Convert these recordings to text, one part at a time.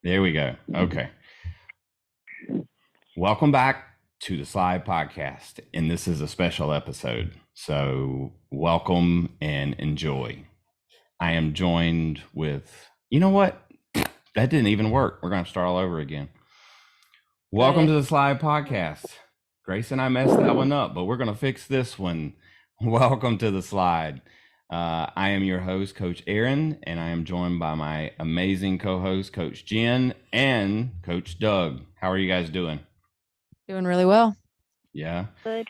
There we go. Okay. Welcome back to the S.L.I.D.E Podcast, and this is a special episode. So welcome and enjoy. I am joined with, you know what? That didn't even work. We're going to start all over again. Welcome to the S.L.I.D.E Podcast. Grayson, I messed that one up, but we're going to fix this one. Welcome to the S.L.I.D.E. I am your host, Coach Aaron, and I am joined by my amazing co-host, Coach Jenn, and Coach Doug. How are you guys doing? Doing really well. Yeah. Good.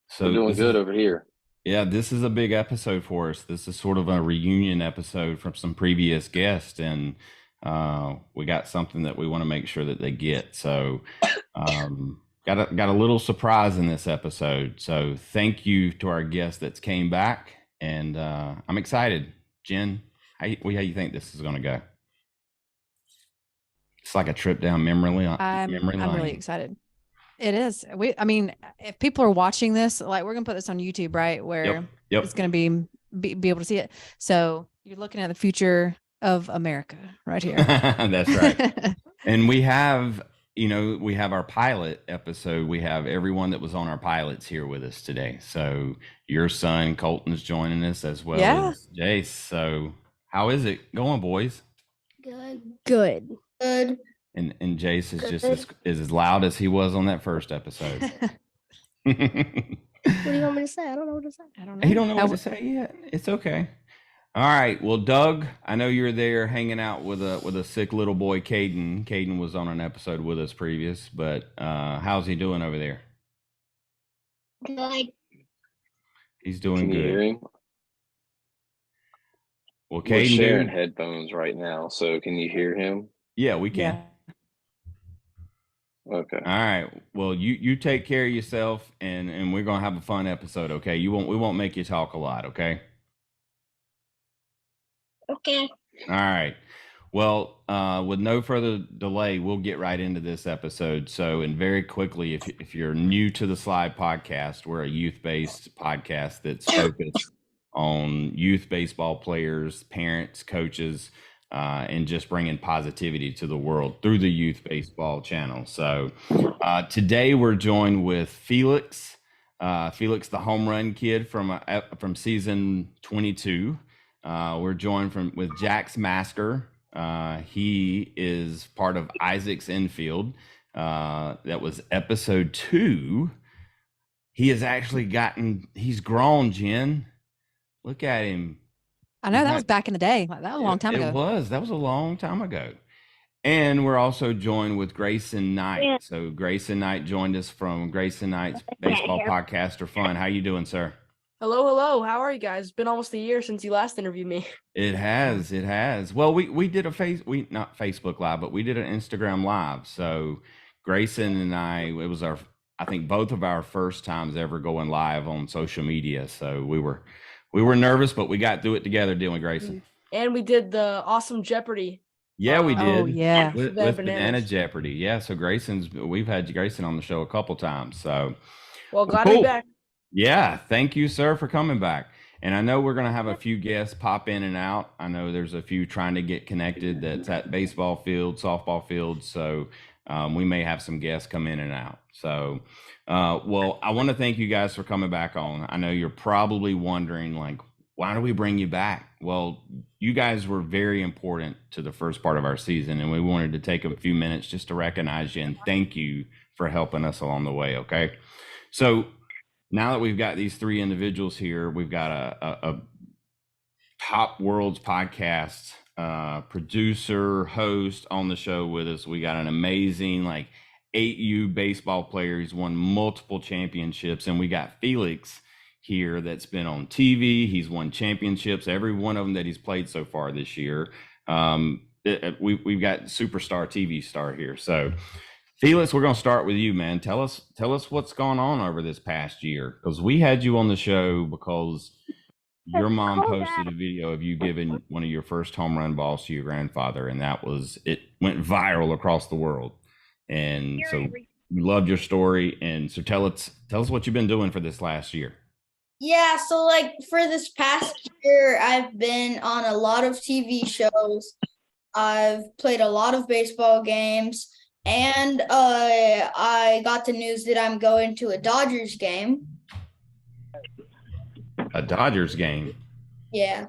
So we're doing good over here. Yeah, this is a big episode for us. This is sort of a reunion episode from some previous guests, and we got something that we want to make sure that they get. So got a little surprise in this episode. So thank you to our guest that's came back, and I'm excited. Jenn, how you think this is going to go? It's like a trip down memory lane. I'm really excited. It is. If people are watching this, like, we're gonna put this on YouTube, right? Where Yep. it's gonna be able to see it. So you're looking at the future of America right here. That's right. And we have our pilot episode. We have everyone that was on our pilots here with us today. So your son Colton is joining us as well as Jace. So how is it going, boys? Good. And Jace is just as loud as he was on that first episode. What do you want me to say? I don't know what to say. I don't know. He don't know what to say yet. It's okay. All right. Well, Doug, I know you're there hanging out with a sick little boy, Caden. Caden was on an episode with us previous, but how's he doing over there? Good. He's doing Can good. You hear him? Well, We're Caden, sharing headphones right now, so can you hear him? Yeah, we can. Yeah. Okay. All right. Well, you take care of yourself, and we're gonna have a fun episode. Okay. We won't make you talk a lot. Okay. Okay. All right. Well, with no further delay, we'll get right into this episode. So, and very quickly, if you're new to the S.L.I.D.E Podcast, we're a youth-based podcast that's focused on youth baseball players, parents, coaches, and just bringing positivity to the world through the youth baseball channel. So today we're joined with Felix, the home run kid from season 22. We're joined with Jax Masker. He is part of Isaac's Infield. That was episode 2. He has actually he's grown, Jenn. Look at him. I know that was back in the day. That was a long time ago. That was a long time ago. And we're also joined with Grayson Knight. Yeah. So Grayson Knight joined us from Grayson Knight's Baseball Podcast or Fun. How you doing, sir? Hello. How are you guys? It's been almost a year since you last interviewed me. It has. Well, we did not Facebook Live, but we did an Instagram Live. So Grayson and I think both of our first times ever going live on social media. So we were nervous, but we got through it together, didn't we, Grayson? And we did the awesome Jeopardy. Yeah, we did. Oh, yeah. With Banana Jeopardy. Yeah, so we've had Grayson on the show a couple times. So, well, glad to be back. Yeah, thank you, sir, for coming back. And I know we're going to have a few guests pop in and out. I know there's a few trying to get connected that's at baseball field, softball field. So we may have some guests come in and out. So, well, I want to thank you guys for coming back on. I know you're probably wondering, like, why do we bring you back? Well, you guys were very important to the first part of our season, and we wanted to take a few minutes just to recognize you and thank you for helping us along the way, okay? So now that we've got these 3 individuals here, we've got a Top Worlds podcast producer, host on the show with us. We got an amazing, 8U baseball player. He's won multiple championships, and we got Felix here that's been on TV. He's won championships, every one of them that he's played so far this year. We've got superstar TV star here. So Felix, we're going to start with you, man. Tell us what's gone on over this past year, because we had you on the show because your mom posted a video of you giving one of your first home run balls to your grandfather, and it went viral across the world. And so we loved your story. And so tell us what you've been doing for this last year. Yeah, so for this past year, I've been on a lot of TV shows. I've played a lot of baseball games, and I got the news that I'm going to a Dodgers game. A Dodgers game. Yeah.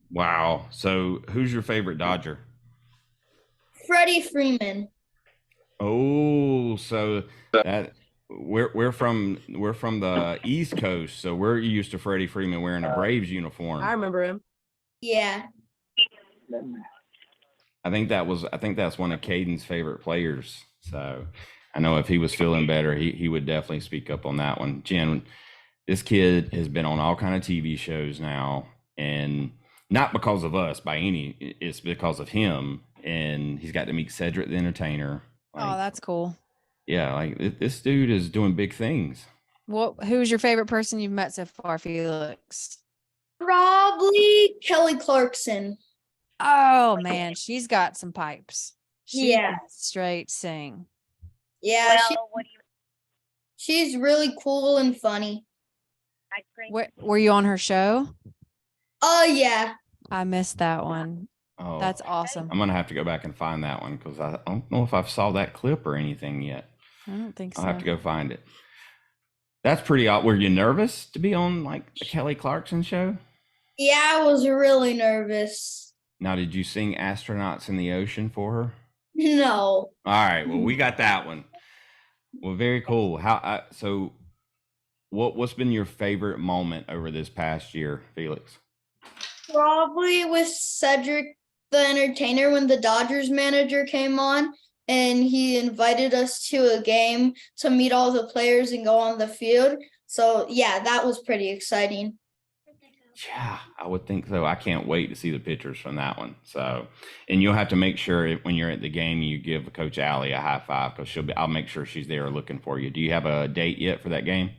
Wow. So who's your favorite Dodger? Freddie Freeman. Oh, so that we're from the East Coast, so we're used to Freddie Freeman wearing a Braves uniform. I remember him. Yeah. I think that's one of Caden's favorite players. So I know if he was feeling better, he would definitely speak up on that one. Jen, this kid has been on all kind of TV shows now, and not because of us by any, it's because of him. And he's got to meet Cedric the Entertainer. Oh, that's cool. Yeah, like this dude is doing big things. Who's your favorite person you've met so far, Felix? Probably Kelly Clarkson. Oh man, she's got some pipes. She Yeah. can straight sing. Yeah, she's really cool and funny. Were you on her show? Oh, yeah. I missed that one. Oh, That's awesome. I'm gonna have to go back and find that one because I don't know if I've saw that clip or anything yet. I don't think so. I'll have to go find it. That's pretty odd. Were you nervous to be on like the Kelly Clarkson show? Yeah, I was really nervous. Now, did you sing Astronauts in the Ocean for her? No. All right. Well, we got that one. Well, very cool. So what's been your favorite moment over this past year, Felix? Probably with Cedric the Entertainer when the Dodgers manager came on and he invited us to a game to meet all the players and go on the field. So, yeah, that was pretty exciting. Yeah, I would think so. I can't wait to see the pictures from that one. So, and you'll have to make sure when you're at the game, you give Coach Allie a high five because I'll make sure she's there looking for you. Do you have a date yet for that game?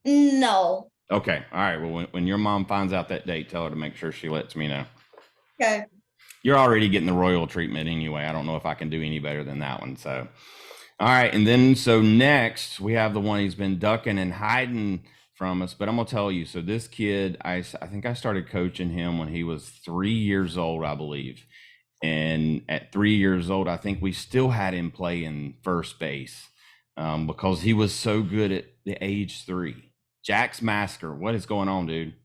No. Okay. All right. Well, when your mom finds out that date, tell her to make sure she lets me know. Okay. You're already getting the royal treatment anyway. I don't know if I can do any better than that one. So, all right. And then, so next we have the one he's been ducking and hiding from us, but I'm gonna tell you. So this kid, I think I started coaching him when he was 3 years old, I believe. And at 3 years old, I think we still had him play in first base because he was so good at the age 3. Jax Masker, what is going on, dude?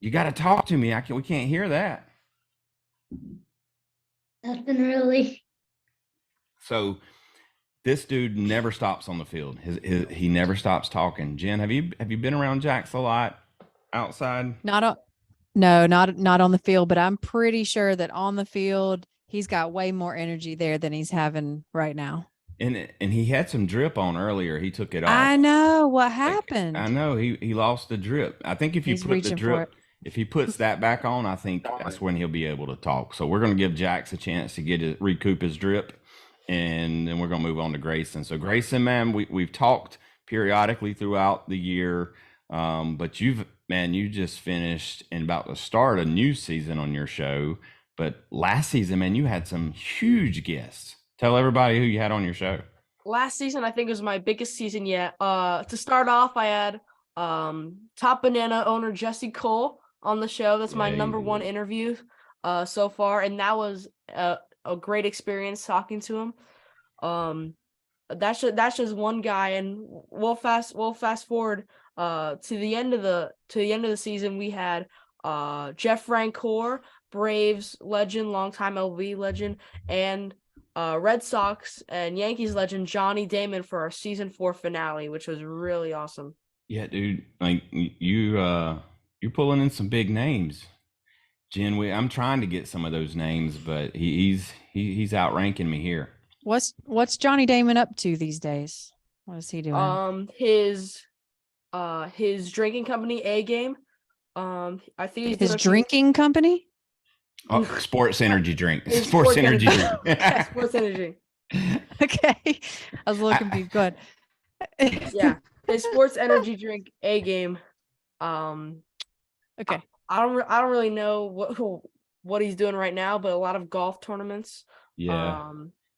You got to talk to me. We can't hear that. Nothing really. So this dude never stops on the field. He never stops talking. Jen, have you been around Jax a lot outside? Not on the field, but I'm pretty sure that on the field he's got way more energy there than he's having right now. And he had some drip on earlier. He took it off. I know what happened. I know he lost the drip. I think if you He's put the reaching for drip, it. if he puts that back on, I think that's when he'll be able to talk. So we're going to give Jax a chance to recoup his drip, and then we're going to move on to Grayson. So Grayson, man, we've talked periodically throughout the year, but you just finished and about to start a new season on your show. But last season, man, you had some huge guests. Tell everybody who you had on your show. Last season, I think, was my biggest season yet. To start off, I had Top Banana owner Jesse Cole on the show. That's my number one interview so far, and that was a great experience talking to him. That's just one guy, and we'll fast forward to the end of the season. We had Jeff Francoeur, Braves legend, longtime LV legend, and Red Sox and Yankees legend Johnny Damon for our season 4 finale, which was really awesome. Yeah, dude, like you're pulling in some big names. Jen, I'm trying to get some of those names, but he's outranking me here. What's Johnny Damon up to these days? What is he doing? His drinking company, A Game. I think he's his drinking company. Oh, sports energy drink. Sports energy drink. Yeah, sports energy. Okay, I was a little confused. Go ahead. Yeah, his sports energy drink, A Game. Okay. I don't really know what he's doing right now, but a lot of golf tournaments. Yeah.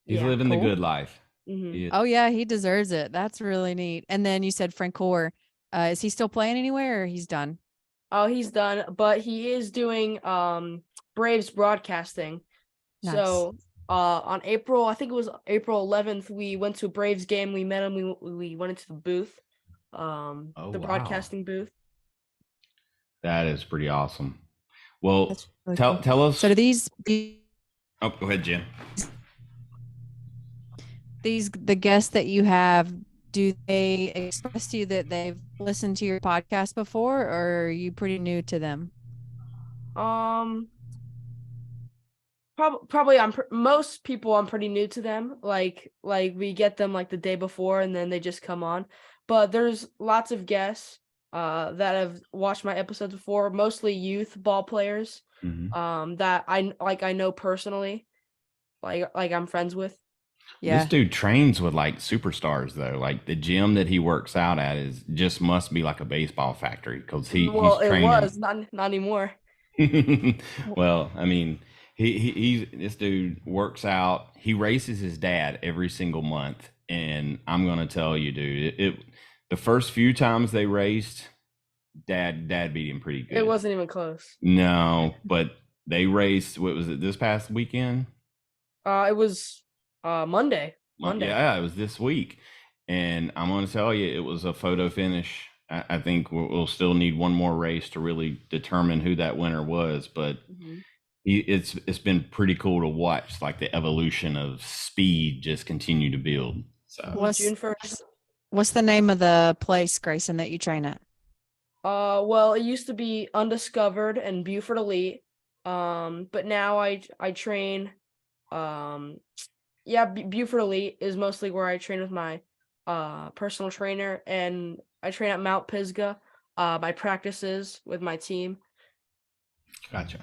He's living the good life. Mm-hmm. Oh yeah, he deserves it. That's really neat. And then you said Francoeur. Is he still playing anywhere or he's done? Oh, he's done, but he is doing Braves broadcasting. Nice. So on April, I think it was April 11th, we went to a Braves game. We met him. We went into the booth, the wow. broadcasting booth. That is pretty awesome. Well, That's really tell cool. tell us. So do these Oh, go ahead, Jen. the guests that you have, do they express to you that they've listened to your podcast before, or are you pretty new to them? Probably most people I'm pretty new to them. Like we get them like the day before and then they just come on. But there's lots of guests that have watched my episodes before, mostly youth ball players that I know personally. Like I'm friends with. Yeah. This dude trains with like superstars though. Like the gym that he works out at must be like a baseball factory because he's training. It was not anymore. Well, I mean, this dude works out. He races his dad every single month, and I'm gonna tell you, dude, the first few times they raced, dad beat him pretty good. It wasn't even close. No, but they raced. What was it? This past weekend? It was Monday. Yeah, it was this week, and I'm gonna tell you, it was a photo finish. I think we'll still need one more race to really determine who that winner was, but it's been pretty cool to watch, like the evolution of speed just continue to build. So June 1st. What's the name of the place, Grayson, that you train at? Well, it used to be Undiscovered and Buford Elite. But now I train. Buford Elite is mostly where I train with my personal trainer, and I train at Mount Pisgah. My practices with my team. Gotcha.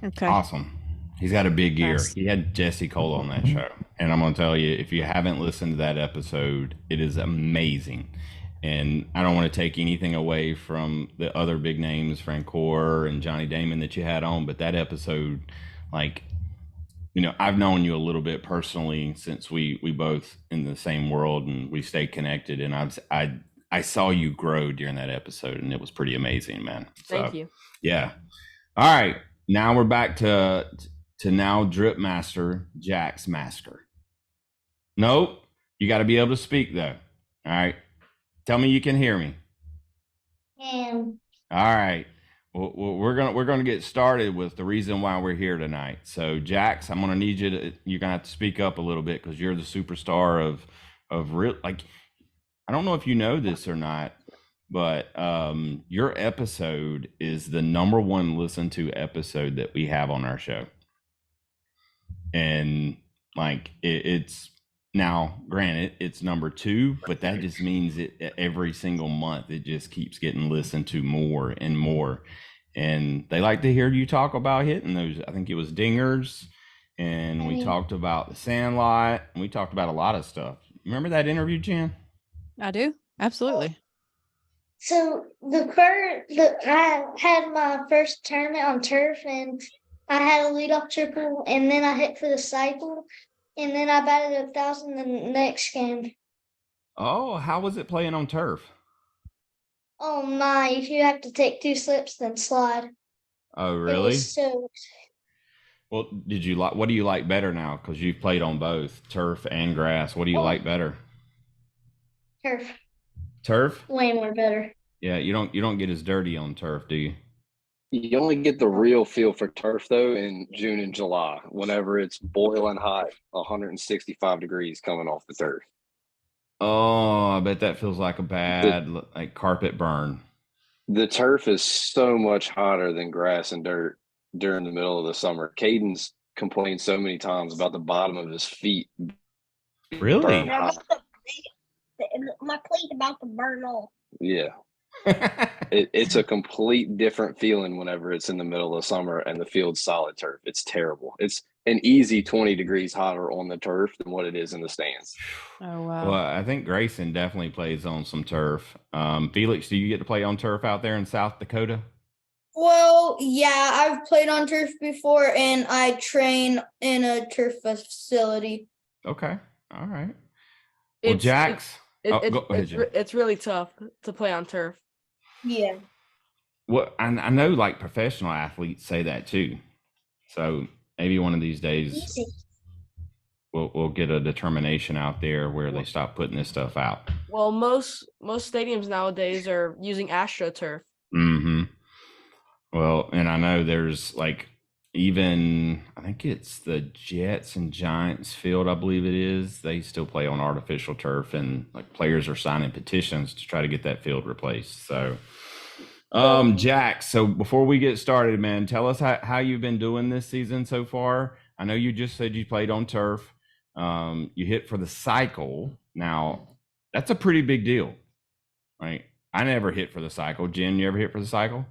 Okay. Awesome. He's got a big year. Nice. He had Jesse Cole on that show. And I'm going to tell you, if you haven't listened to that episode, it is amazing. And I don't want to take anything away from the other big names, Francoeur and Johnny Damon, that you had on. But that episode, like, you know, I've known you a little bit personally since we both in the same world and we stay connected. And I saw you grow during that episode, and it was pretty amazing, man. So, Thank you. Yeah. All right. Now we're back to now Drip Master, Jack's Master. Nope. You got to be able to speak, though. All right. Tell me you can hear me. And All right. Well, we're gonna get started with the reason why we're here tonight. So, Jax, I'm gonna need you're gonna have to speak up a little bit because you're the superstar of real. Like, I don't know if you know this or not, but your episode is the #1 listened to episode that we have on our show. And like it's now, granted, it's #2, but that just means every single month it just keeps getting listened to more and more. And they like to hear you talk about hitting those. I think it was dingers, and we talked about the Sandlot, and we talked about a lot of stuff. Remember that interview, Jen? I do. Absolutely. So I had my first tournament on turf, and I had a leadoff triple, and then I hit for the cycle, and then I batted 1,000 the next game. Oh, how was it playing on turf? Oh my! If you have to take 2 slips, then slide. Oh, It really? was so. Well, what do you like better now? Because you've played on both turf and grass. What do you like better? Turf. Turf? Way more better. Yeah, you don't get as dirty on turf, do you? You only get the real feel for turf though in June and July, whenever it's boiling hot, 165 degrees coming off the turf. Oh, I bet that feels like a bad like carpet burn. The turf is so much hotter than grass and dirt during the middle of the summer. Caden's complained so many times about the bottom of his feet. Really? Burn hot. My plate about to burn off. Yeah. It's a complete different feeling whenever it's in the middle of summer and the field's solid turf. It's terrible. It's an easy 20 degrees hotter on the turf than what it is in the stands. Oh, wow. Well, I think Grayson definitely plays on some turf. Felix, do you get to play on turf out there in South Dakota? Well, yeah, I've played on turf before, and I train in a turf facility. Okay. All right. Well, Jax. Go ahead, Jen. It's really tough to play on turf. Yeah. Well, I know like professional athletes say that too. So maybe one of these days Easy. we'll get a determination out there where they stop putting this stuff out. Well, most stadiums nowadays are using AstroTurf. Mm-hmm. Well, and I know there's like even I think it's the Jets and Giants field, I believe it is. They still play on artificial turf, and like players are signing petitions to try to get that field replaced. So, Jack, so before we get started, man, tell us how you've been doing this season so far. I know you just said you played on turf. You hit for the cycle. Now, that's a pretty big deal, right? I never hit for the cycle. Jen, you ever hit for the cycle?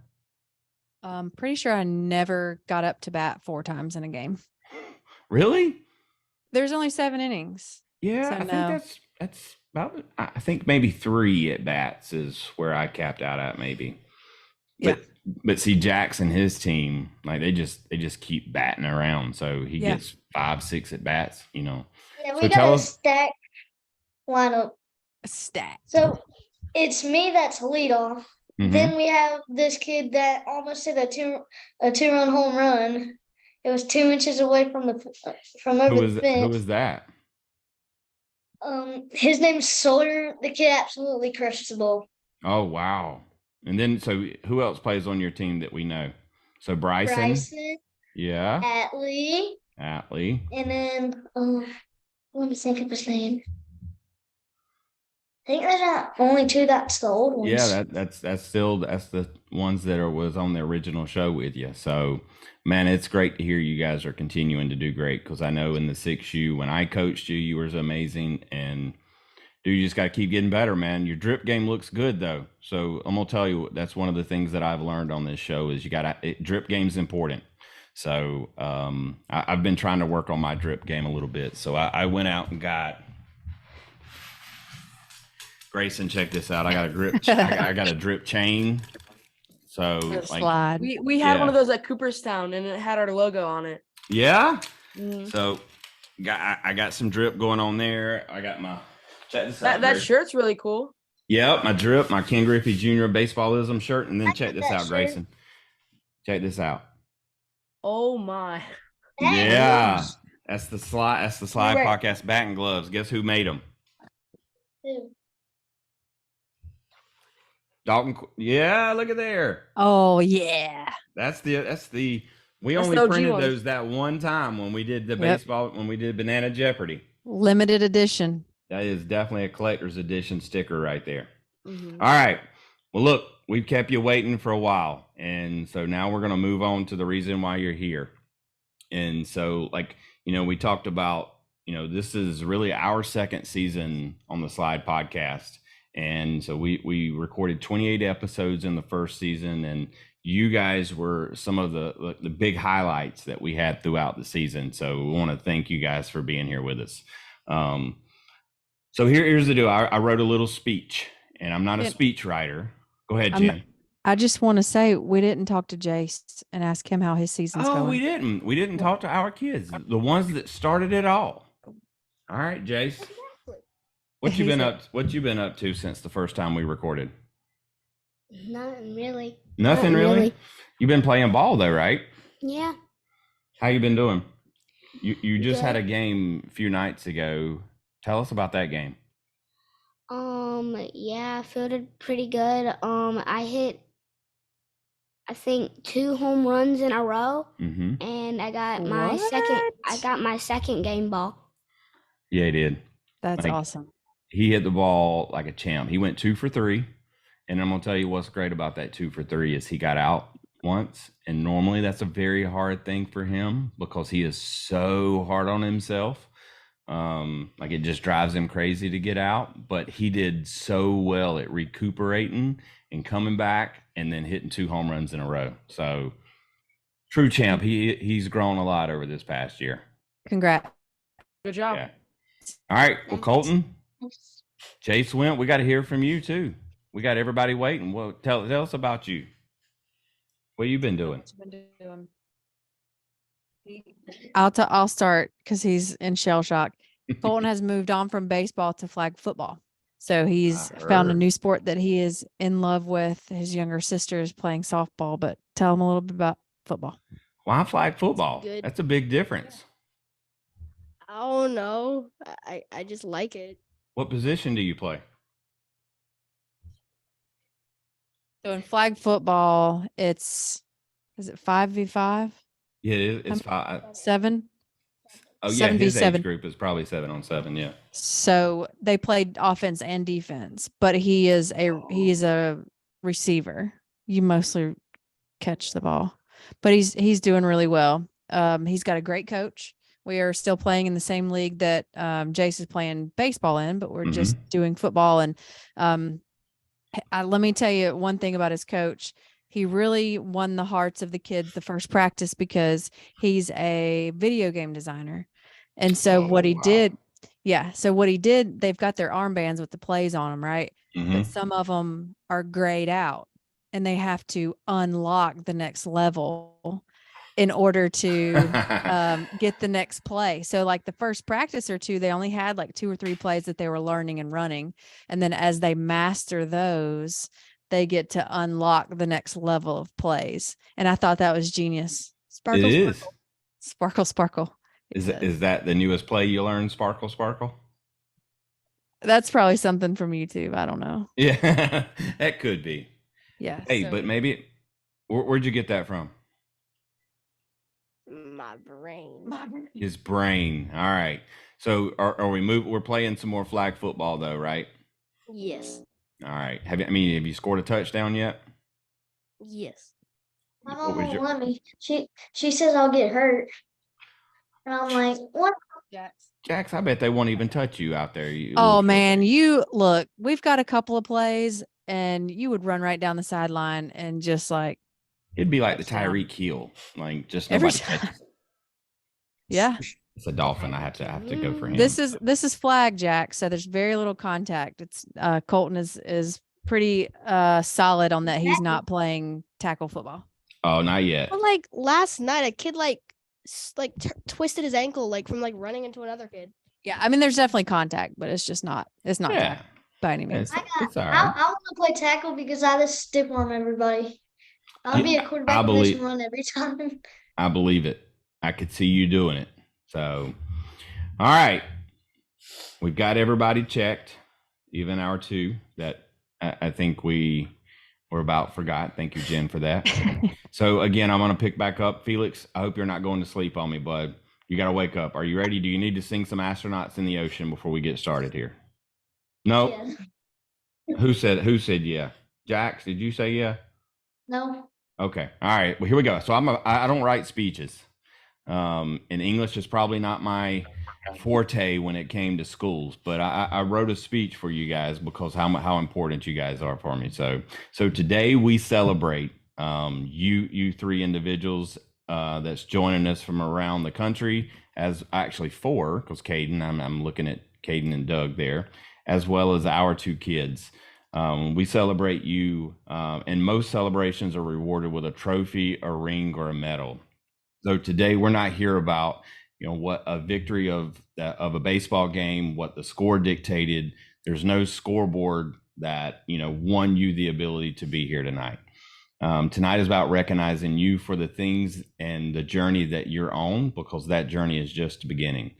I'm pretty sure I never got up to bat 4 times in a game. Really? There's only 7 innings. Yeah, So I think no. that's about. I think maybe 3 at bats is where I capped out at maybe. But see, Jackson, his team, like they just keep batting around, so he gets 5, 6 at bats. You know. Yeah, we So got tell a us. stack lineup. A stat. So it's me that's lead off. Mhm. Then we have this kid that almost hit a 2-run home run. It was 2 inches away from over the fence. Who was that? His name's Sawyer. The kid absolutely crushed the ball. Oh wow! And then so who else plays on your team that we know? So Bryson. Yeah. Atlee. And then let me think of his name. I think there's only 2 that's the old ones. Yeah, that's the ones that was on the original show with you. So, man, it's great to hear you guys are continuing to do great because I know in the 6U when I coached you, you were amazing, and dude, you just got to keep getting better, man. Your drip game looks good though, so I'm gonna tell you that's one of the things that I've learned on this show is drip game's important. So, I've been trying to work on my drip game a little bit. So I went out and got. Grayson, check this out. I got a drip. I got a drip chain. So like, S.L.I.D.E. We had one of those at Cooperstown, and it had our logo on it. Yeah. Mhm. So I got some drip going on there. I got my check this out. That shirt's really cool. Yep, my drip, my Ken Griffey Jr. Baseballism shirt, and then check this out, Grayson. Check this out. Oh my! Yeah, that's the S.L.I.D.E Podcast batting gloves. Guess who made them? Who? Dalton. Yeah, look at there. Oh yeah. That's the. We That's only the OG printed one. those that one time when we did the baseball when we did Banana Jeopardy. Limited edition. That is definitely a collector's edition sticker right there. Mhm. All right. Well, look, we've kept you waiting for a while. And so now we're going to move on to the reason why you're here. And so, like, we talked about, this is really our second season on the S.L.I.D.E Podcast. And so we recorded 28 episodes in the first season. And you guys were some of the big highlights that we had throughout the season. So we want to thank you guys for being here with us. So here's the deal. I wrote a little speech, and I'm not a speech writer. Go ahead, Jen. I just want to say we didn't talk to Jace and ask him how his season's going. We didn't. We didn't talk to our kids, the ones that started it all. All right, Jace. What you been up to since the first time we recorded? Nothing really. Nothing really? You've been playing ball though, right? Yeah. How you been doing? You just had a Good. game a few nights ago. Tell us about that game. Yeah, I fielded pretty good. I hit, I think, 2 home runs in a row, Mm-hmm. and I got my second game ball. Yeah, he did. That's Like, awesome. He hit the ball like a champ. He went 2 for 3. And I'm going to tell you what's great about that 2 for 3 is he got out once. And normally that's a very hard thing for him because he is so hard on himself. Like it just drives him crazy to get out. But he did so well at recuperating and coming back and then hitting 2 home runs in a row. So true champ. He's grown a lot over this past year. Congrats. Good job. Yeah. All right. Well, Colton, Chase went. We got to hear from you too. We got everybody waiting. Well, tell us about you. What you been doing? I'll start because he's in shell shock. Colton has moved on from baseball to flag football. So he's I found a heard. new sport that he is in love with. His younger sister is playing softball, but tell him a little bit about football. Why flag football? good. That's a big difference. I don't know. I just like it. What position do you play? So in flag football, is it 5v5? Yeah, it's 7? Oh yeah, his 7v7. age group is probably 7-on-7. Yeah. So they played offense and defense, but he is a receiver. You mostly catch the ball, but he's doing really well. He's got a great coach. We are still playing in the same league that Jace is playing baseball in, but we're just doing football. And let me tell you one thing about his coach. He really won the hearts of the kids the first practice because he's a video game designer. And so what he did, they've got their armbands with the plays on them, right? But some of them are grayed out and they have to unlock the next level in order to get the next play. So like the first practice or two, they only had like 2 or 3 plays that they were learning and running. And then as they master those, they get to unlock the next level of plays. And I thought that was genius. It is. Sparkle, sparkle. Is that the newest play you learned? Sparkle, sparkle. That's probably something from YouTube. I don't know. Yeah, that could be. Yeah. Hey, but maybe where'd you get that from? My brain. His brain. All right. So are we we're playing some more flag football though, right? Yes. All right. Have you scored a touchdown yet? Yes. My mom won't let me. She says I'll get hurt. And I'm like, what? Jax, I bet they won't even touch you out there. Oh man, we've got a couple of plays and you would run right down the sideline and just like it'd be like the touchdown. Tyreek Hill, like just Every nobody time. touches it. Yeah. It's a dolphin. I have to go for him. This is flag, Jack. So there's very little contact. It's Colton is pretty solid on that. He's not playing tackle football. Oh, not yet. But like last night, a kid twisted his ankle from running into another kid. Yeah, I mean there's definitely contact, but it's not tackle by any means. It's all right. I want to play tackle because I just stiff arm everybody. I'll be a quarterback and run every time. I believe it. I could see you doing it. So, all right. We've got everybody checked, even our 2 that I think we were about forgot. Thank you, Jenn, for that. So, again, I'm going to pick back up. Felix, I hope you're not going to sleep on me, bud. You got to wake up. Are you ready? Do you need to sing some Astronauts in the Ocean before we get started here? No? Yeah. Who said yeah? Jax, did you say yeah? No. Okay. All right. Well, here we go. So I don't write speeches. And English is probably not my forte when it came to schools, but I wrote a speech for you guys because how important you guys are for me. So today we celebrate you 3 individuals that's joining us from around the country, as actually 4, because Caden, I'm looking at Caden and Doug there, as well as our 2 kids. We celebrate you, and most celebrations are rewarded with a trophy, a ring, or a medal. So today we're not here about, what a victory of a baseball game, what the score dictated. There's no scoreboard that, won you the ability to be here tonight. Tonight is about recognizing you for the things and the journey that you're on, because that journey is just beginning.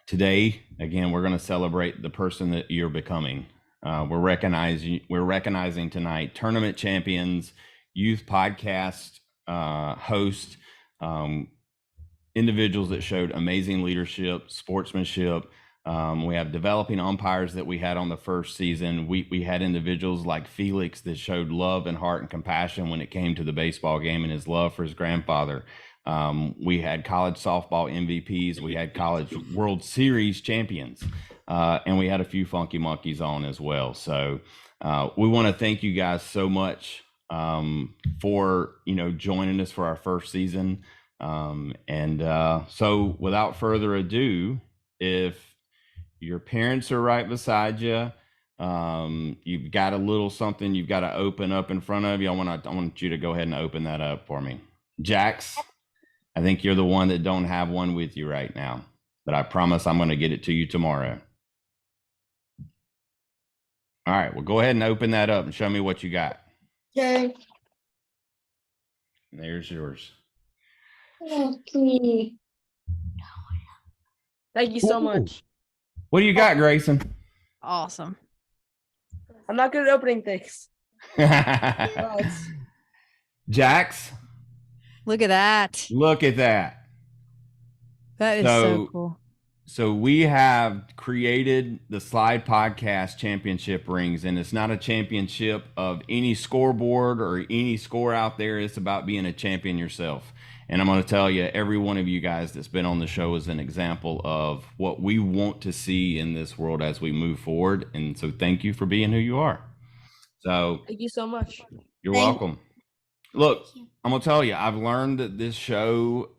Today, again, we're going to celebrate the person that you're becoming. We're recognizing tonight tournament champions, youth podcast host, individuals that showed amazing leadership, sportsmanship. We have developing umpires that we had on the first season. We had individuals like Felix that showed love and heart and compassion when it came to the baseball game and his love for his grandfather. We had college softball MVPs. We had college World Series champions, and we had a few funky monkeys on as well. So we want to thank you guys so much for joining us for our first season. So without further ado, if your parents are right beside you, you've got a little something you've got to open up in front of you. I want you to go ahead and open that up for me. Jax, I think you're the one that don't have one with you right now, but I promise I'm going to get it to you tomorrow. All right. Well, go ahead and open that up and show me what you got. Okay. There's yours. Okay. Thank you so Ooh. much. What do you got, Grayson? Awesome. I'm not good at opening things. Jax, Look at that. look at that. That is so cool. So we have created the S.L.I.D.E Podcast championship rings, and it's not a championship of any scoreboard or any score out there. It's about being a champion yourself. And I'm going to tell you, every one of you guys that's been on the show is an example of what we want to see in this world as we move forward. And so thank you for being who you are. So Thank you so much. you're welcome. Look, I'm going to tell you, I've learned that this show,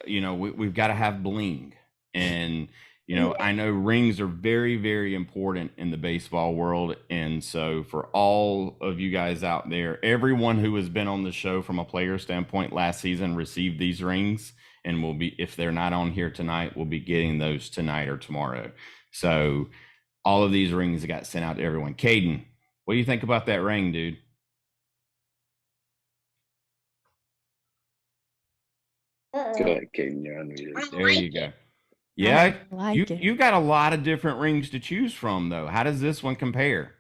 we've got to have bling. And, I know rings are very, very important in the baseball world. And so for all of you guys out there, everyone who has been on the show from a player standpoint last season received these rings and will be, if they're not on here tonight, we'll be getting those tonight or tomorrow. So all of these rings got sent out to everyone. Caden, what do you think about that ring, dude? Go ahead, Caden. You're unmuted. There you go. Yeah, You've got a lot of different rings to choose from, though. How does this one compare?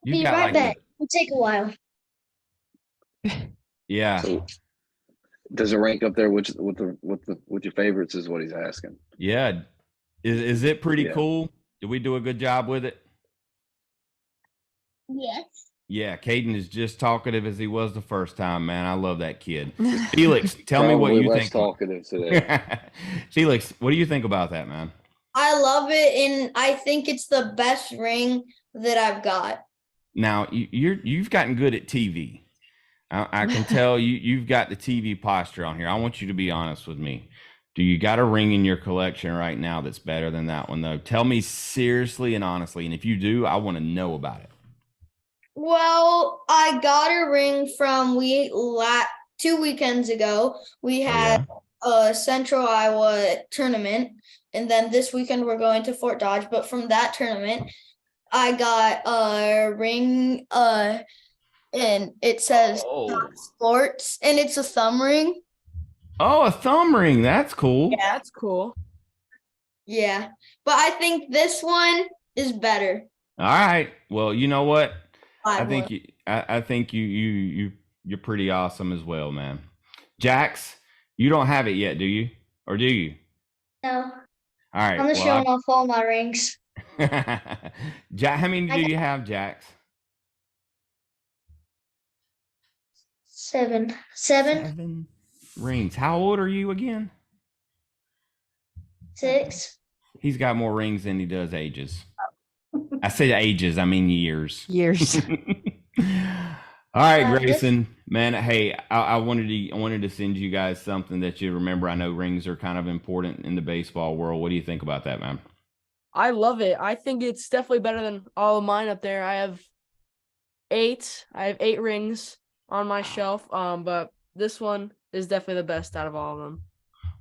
Be right back. It'll take a while. Yeah. So, does it rank up there with your favorites? Is what he's asking. Yeah. Is it pretty Yeah. cool? Did we do a good job with it? Yes. Yeah, Caden is just talkative as he was the first time, man. I love that kid. Felix, tell me what Probably you less think. talkative today. Felix, what do you think about that, man? I love it, and I think it's the best ring that I've got. Now you've gotten good at TV. I can tell you've got the TV posture on here. I want you to be honest with me. Do you got a ring in your collection right now that's better than that one, though? Tell me seriously and honestly, and if you do, I want to know about it. Well, I got a ring from 2 weekends ago. We had a Central Iowa tournament, and then this weekend we're going to Fort Dodge. But from that tournament, I got a ring, and it says sports, and it's a thumb ring. Oh, a thumb ring. That's cool. Yeah, that's cool. Yeah, but I think this one is better. All right. Well, you know what? I think would. you're pretty awesome as well, man. Jax, you don't have it yet, do you? Or do you? No. All right. I'm just showing off all my rings. How many do you have, Jax? 7. 7 rings. How old are you again? 6. He's got more rings than he does ages. I said ages, I mean years. Years. All right, Grayson, man. Hey, I wanted to send you guys something that you remember. I know rings are kind of important in the baseball world. What do you think about that, man? I love it. I think it's definitely better than all of mine up there. I have 8. I have 8 rings on my shelf. But this one is definitely the best out of all of them.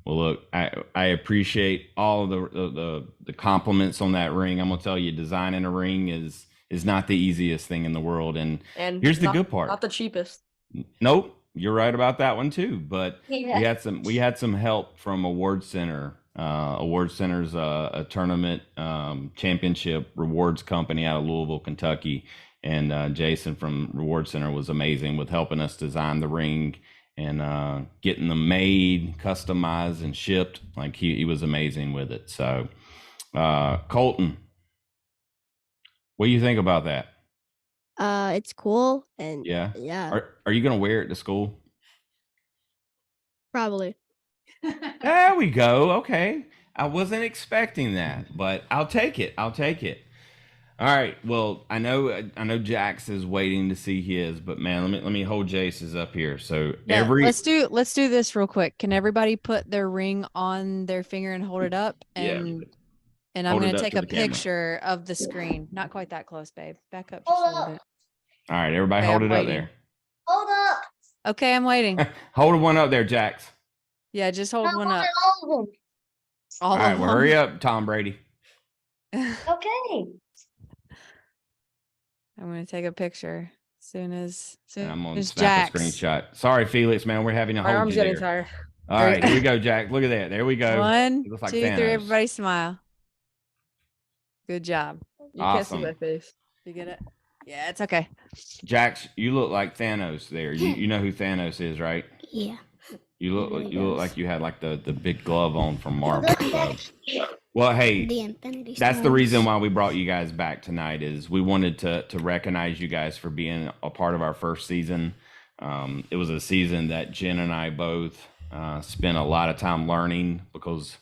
Well, look, I appreciate all the compliments on that ring. I'm gonna tell you, designing a ring is not the easiest thing in the world. And here's the good part. Not the cheapest. Nope, you're right about that one too. But Yeah. we had some help from Award Center. Award Center's a tournament championship rewards company out of Louisville, Kentucky. And Jason from Reward Center was amazing with helping us design the ring and getting them made, customized, and shipped. Like he was amazing with it. So, Colton, what do you think about that? It's cool and Yeah. yeah, Are you gonna wear it to school? probably. There we go. Okay. I wasn't expecting that, but I'll take it. All right. Well, I know Jax is waiting to see his, but man, let me hold Jace's up here. So Yeah, let's do this real quick. Can everybody put their ring on their finger and hold it up? And I'm Hold it going up to take to a the camera. picture of the screen. Not quite that close, babe. Back up just a Hold little up. bit. All right, everybody Okay, hold I'm it up waiting. there. Hold up. Okay, I'm waiting. Hold one up there, Jax. Yeah, just hold I one up. wanted all of them. All right, well, hurry up, Tom Brady. Okay. I'm gonna take a picture soon as And I'm gonna as snap Jax. a screenshot. Sorry, Felix, man, we're having to My hold arm's you getting there. tired. All right, here we go, Jack. Look at that. There we go. 1, It looks like 2, 3. Thanos. Everybody smile. Good job. You can't see Awesome. my face. You get it? Yeah, it's okay. Jax, you look like Thanos there. You know who Thanos is, right? Yeah. You look really you look does. like you had like the big glove on from Marvel. So. Well, hey, The Infinity that's the Stones. reason why we brought you guys back tonight is we wanted to recognize you guys for being a part of our first season. It was a season that Jenn and I both spent a lot of time learning because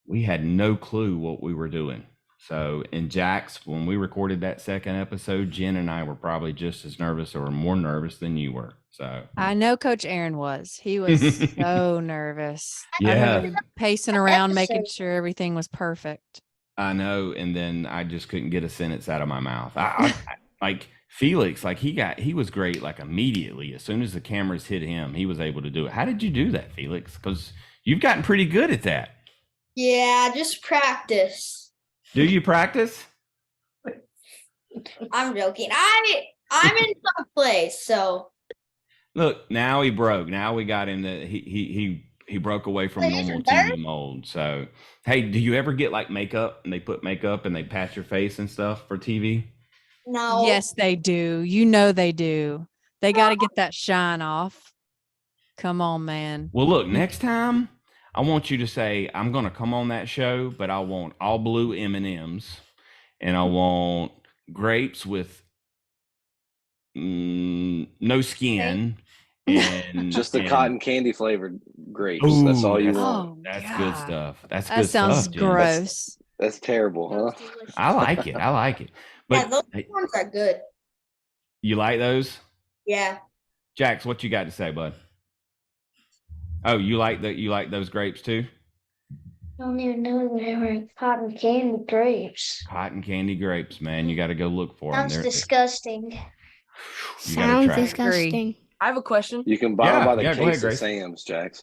we had no clue what we were doing. So in Jax, when we recorded that second episode, Jenn and I were probably just as nervous or more nervous than you were. So I know Coach Aaron was. He was so nervous. I Yeah. remember pacing around, making Episode. sure everything was perfect. I know, and then I just couldn't get a sentence out of my mouth. I like Felix, like he was great. Like immediately, as soon as the cameras hit him, he was able to do it. How did you do that, Felix? Because you've gotten pretty good at that. Yeah, just practice. Do you practice? I'm joking. I'm in some place, so Look, now he broke. Now we got him that he broke away from Wait, he's normal in TV third? mold. So, hey, do you ever get like makeup and they put makeup and they patch your face and stuff for TV? no. Yes, they do. You know they do. They got to get that shine off. Come on, man. Well, look, next time I want you to say I'm going to come on that show, but I want all blue M&Ms and I want grapes with no skin and Just the and- cotton candy flavored grapes. Ooh, that's all you that's- want. Oh, That's God. good stuff. That's That good sounds stuff, Jen. gross. That's terrible, huh? Those delicious. I like it. I like it. Yeah, But those hey, ones are good. you like those? Yeah. Jax, what you got to say, bud? Oh, you like those grapes too? I don't even know they were cotton candy grapes. Cotton candy grapes, man. You got to go look for them. Sounds disgusting. You gotta Sounds try it. disgusting. I have a question. You can buy them by the Yeah, go ahead, case Grace. at Sam's, Jax.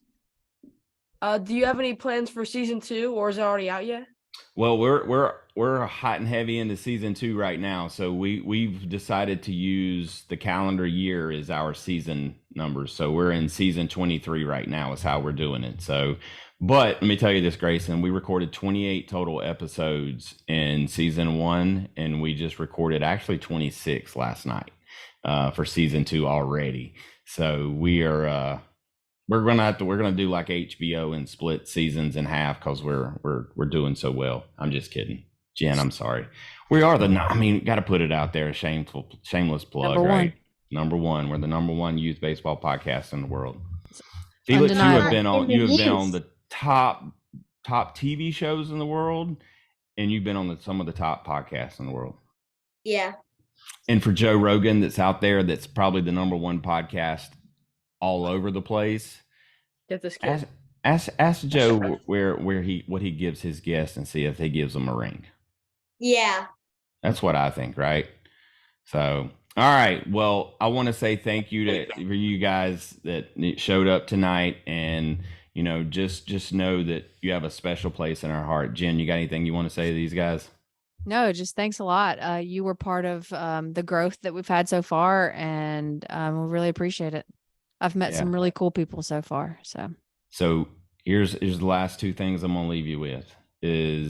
Do you have any plans for season 2, or is it already out yet? Well, we're hot and heavy into season 2 right now, so we've decided to use the calendar year as our season numbers. So we're in season 23 right now is how we're doing it. So, but let me tell you this, Grayson, we recorded 28 total episodes in season 1, and we just recorded actually 26 last night for season 2 already. So we are we're gonna do like HBO and split seasons in half because we're doing so well. I'm just kidding, Jenn. I'm sorry. We are got to put it out there. Shameless plug, Number right? one. Number one. We're the number one youth baseball podcast in the world. Felix, you have Undeniable. been on the top TV shows in the world, and you've been on some of the top podcasts in the world. Yeah. And for Joe Rogan, that's out there, that's probably the number one podcast all over the place. Get this kid. Ask Joe what he gives his guests and see if he gives them a ring. Yeah. That's what I think, right? So, all right. Well, I want to say thank you for you guys that showed up tonight, and just know that you have a special place in our heart. Jenn, you got anything you want to say to these guys? No, just thanks a lot. You were part of the growth that we've had so far, and we really appreciate it. I've met some really cool people so far. So here's the last two things I'm gonna leave you with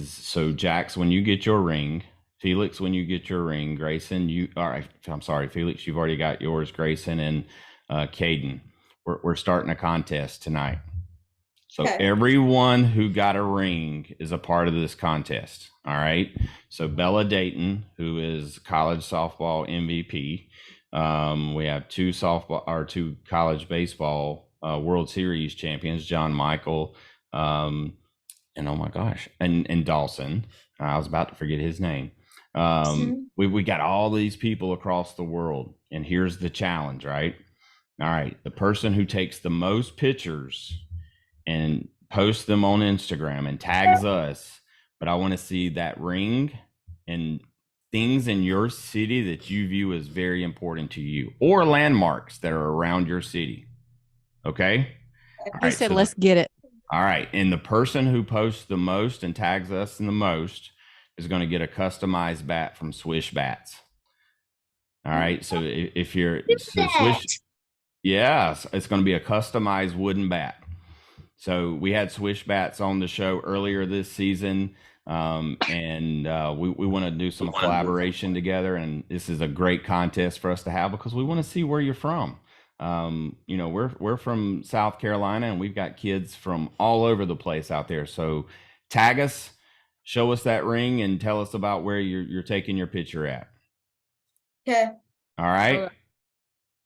so Jax, when you get your ring, Felix, when you get your ring, Grayson, Felix, you've already got yours, Grayson and Caden. We're starting a contest tonight. So everyone who got a ring is a part of this contest. All right. So Bella Dayton, who is college softball MVP. We have two college baseball World Series champions, John Michael, and oh my gosh, and Dawson. I was about to forget his name. We got all these people across the world, and here's the challenge, right? All right, the person who takes the most pictures and posts them on Instagram and tags us, but I want to see that ring and things in your city that you view as very important to you, or landmarks that are around your city. Okay? He said, let's get it. All right. And the person who posts the most and tags us in the most, is going to get a customized bat from Swish Bats. All right. So if you're Swish, yes, it's going to be a customized wooden bat. So we had Swish Bats on the show earlier this season. And we want to do some collaboration together, and this is a great contest for us to have because we want to see where you're from. You know, we're from South Carolina, and we've got kids from all over the place out there. So tag us, show us that ring, and tell us about where you're taking your picture at. Okay. All right.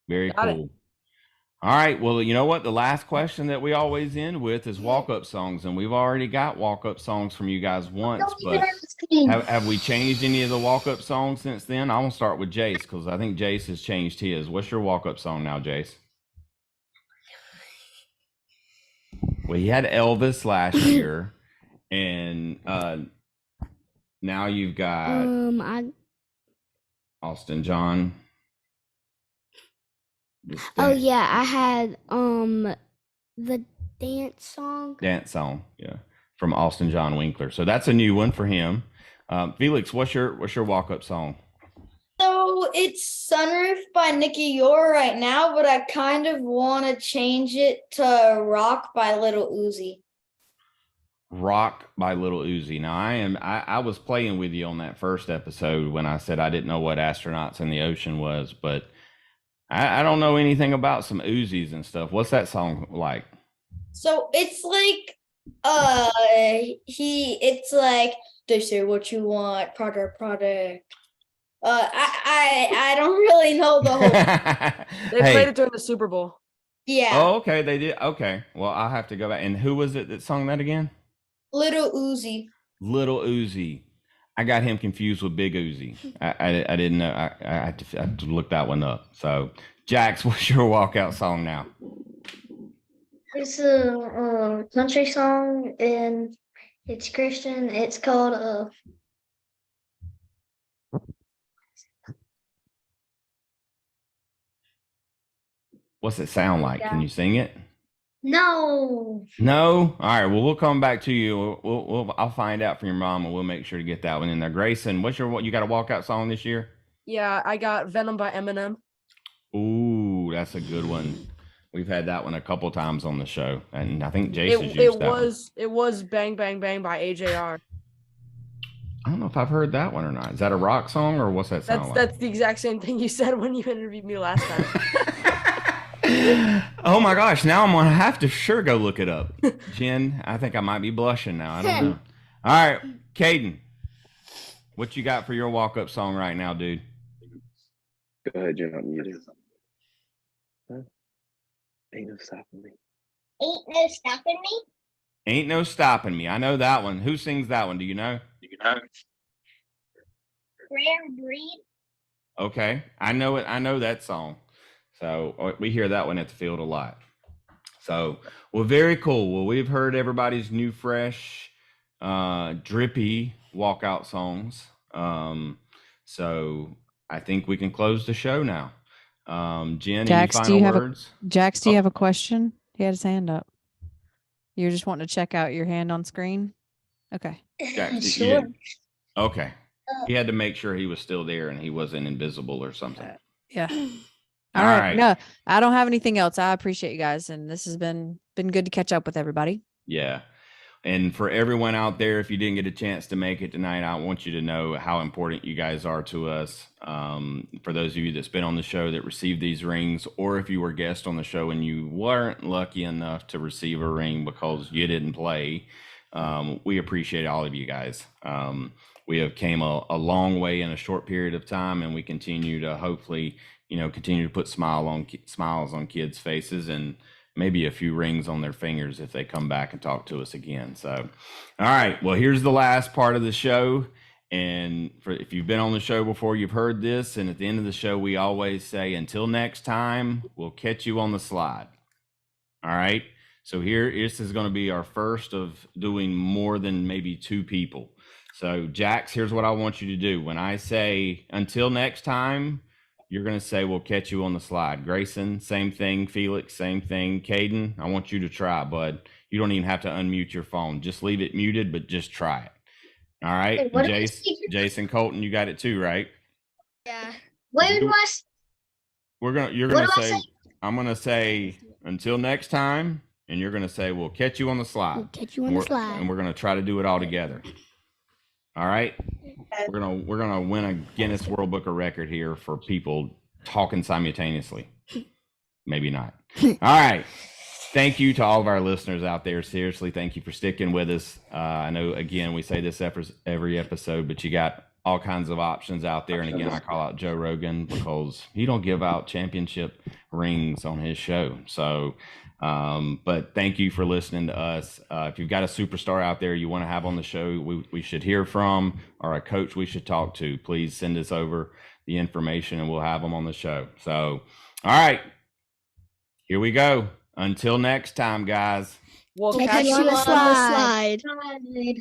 Very cool. All right. Well, you know what? The last question that we always end with is walk-up songs, and we've already got walk-up songs from you guys once, but have we changed any of the walk-up songs since then? I'm gonna start with Jace because I think Jace has changed his. What's your walk-up song now, Jace? Well, he had Elvis last year, and now you've got Austin John. Oh yeah, I had the dance song. Dance song, yeah, from Austin John Winkler. So that's a new one for him. Felix, what's your walk-up song? So it's Sunroof by Nicky Yor right now, but I kind of want to change it to Rock by Little Uzi. Rock by Little Uzi. Now I was playing with you on that first episode when I said I didn't know what Astronauts in the Ocean was, but I don't know anything about some Uzis and stuff. What's that song like? So it's like it's like they say what you want, product. I don't really know the whole They played it during the Super Bowl. Yeah. Oh, okay, they did. Okay. Well, I'll have to go back. And who was it that sung that again? Little Uzi. Little Uzi. I got him confused with Big Uzi. I didn't know. I had to look that one up. So, Jax, what's your walkout song now? It's a country song, and it's Christian. It's called What's it sound like? Can you sing it? No. No? All right. Well, we'll come back to you. I'll find out from your mom, and we'll make sure to get that one in there. Grayson, you got a walkout song this year? Yeah, I got Venom by Eminem. Ooh, that's a good one. We've had that one a couple times on the show, and I think Jason's used that one. It was Bang Bang Bang by AJR. I don't know if I've heard that one or not. Is that a rock song, or what's that sound like? That's the exact same thing you said when you interviewed me last time. Oh my gosh, now I'm gonna have to sure go look it up. Jenn, I think I might be blushing now. I don't know. All right, Caden, what you got for your walk-up song right now, dude? Go ahead, you're not muted. Huh? Ain't no stopping me. Ain't no stopping me. Ain't no stopping me. I know that one. Who sings that one? Do you know? Rare Breed. Okay, I know it. I know that song. So we hear that one at the field a lot. So, well, very cool. Well, we've heard everybody's new, fresh, drippy walkout songs. So I think we can close the show now. Jenn, Jax, any final words? Jax, do you have a question? He had his hand up. You're just wanting to check out your hand on screen? Okay. Jax, Sure. Okay. He had to make sure he was still there and he wasn't invisible or something. Yeah. All right. No, I don't have anything else. I appreciate you guys, and this has been good to catch up with everybody. Yeah. And for everyone out there, if you didn't get a chance to make it tonight, I want you to know how important you guys are to us. For those of you that's been on the show that received these rings, or if you were a guest on the show and you weren't lucky enough to receive a ring because you didn't play, we appreciate all of you guys. We have came a long way in a short period of time, and we continue to hopefully continue to put smiles on kids' faces and maybe a few rings on their fingers if they come back and talk to us again. So, all right, well, here's the last part of the show. And if you've been on the show before, you've heard this. And at the end of the show, we always say, until next time, we'll catch you on the slide. All right. So this is going to be our first of doing more than maybe two people. So Jax, here's what I want you to do. When I say until next time, you're going to say, we'll catch you on the slide. Grayson, same thing. Felix, same thing. Caden, I want you to try, bud. You don't even have to unmute your phone. Just leave it muted, but just try it. All right. Wait, what did I Jace, say? Jason, Colton, you got it too, right? Yeah. What You- do I s- You're What gonna do I say, say? I'm gonna say until next time, and you're gonna say we'll catch you on the slide. We'll catch you on And the we're- slide. And we're gonna try to do it all together. All right. We're gonna win a Guinness World Book of Record here for people talking simultaneously. Maybe not. All right. Thank you to all of our listeners out there. Seriously, thank you for sticking with us. I know, again, we say this every episode, but you got all kinds of options out there. And again, I call out Joe Rogan because he don't give out championship rings on his show. So, but thank you for listening to us. If you've got a superstar out there you want to have on the show, we should hear from, or a coach we should talk to, please send us over the information and we'll have them on the show. So, all right, here we go. Until next time, guys. We'll Catch catch you you on the on slide. Slide. Slide.